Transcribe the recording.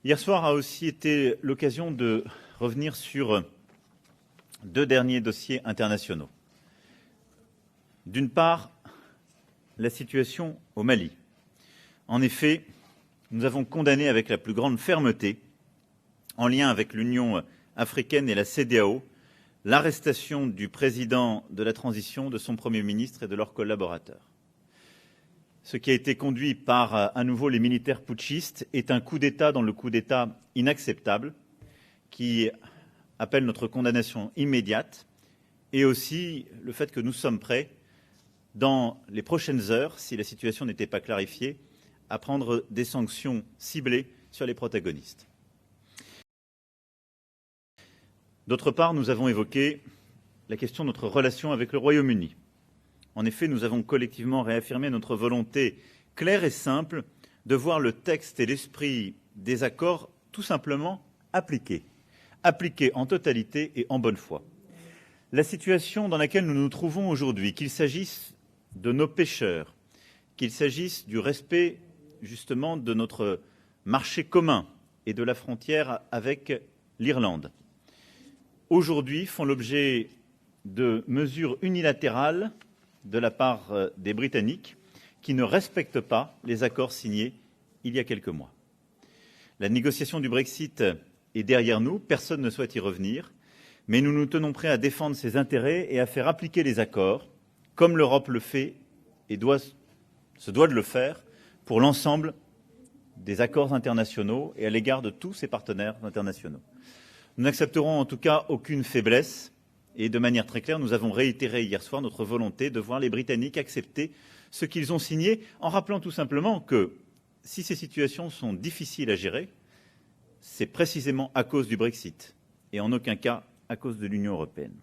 Hier soir a aussi été l'occasion de revenir sur deux derniers dossiers internationaux. D'une part, la situation au Mali. En effet, nous avons condamné avec la plus grande fermeté, en lien avec l'Union africaine et la CEDEAO, l'arrestation du président de la transition, de son Premier ministre et de leurs collaborateurs. Ce qui a été conduit par, à nouveau, les militaires putschistes est un coup d'État dans le coup d'État inacceptable qui appelle notre condamnation immédiate et aussi le fait que nous sommes prêts, dans les prochaines heures, si la situation n'était pas clarifiée, à prendre des sanctions ciblées sur les protagonistes. D'autre part, nous avons évoqué la question de notre relation avec le Royaume-Uni. En effet, nous avons collectivement réaffirmé notre volonté claire et simple de voir le texte et l'esprit des accords tout simplement appliqués en totalité et en bonne foi. La situation dans laquelle nous nous trouvons aujourd'hui, qu'il s'agisse de nos pêcheurs, qu'il s'agisse du respect justement de notre marché commun et de la frontière avec l'Irlande, aujourd'hui font l'objet de mesures unilatérales de la part des Britanniques qui ne respectent pas les accords signés il y a quelques mois. La négociation du Brexit est derrière nous, personne ne souhaite y revenir, mais nous nous tenons prêts à défendre ses intérêts et à faire appliquer les accords, comme l'Europe le fait et se doit de le faire pour l'ensemble des accords internationaux et à l'égard de tous ses partenaires internationaux. Nous n'accepterons en tout cas aucune faiblesse et de manière très claire, nous avons réitéré hier soir notre volonté de voir les Britanniques accepter ce qu'ils ont signé en rappelant tout simplement que si ces situations sont difficiles à gérer, c'est précisément à cause du Brexit et en aucun cas à cause de l'Union européenne.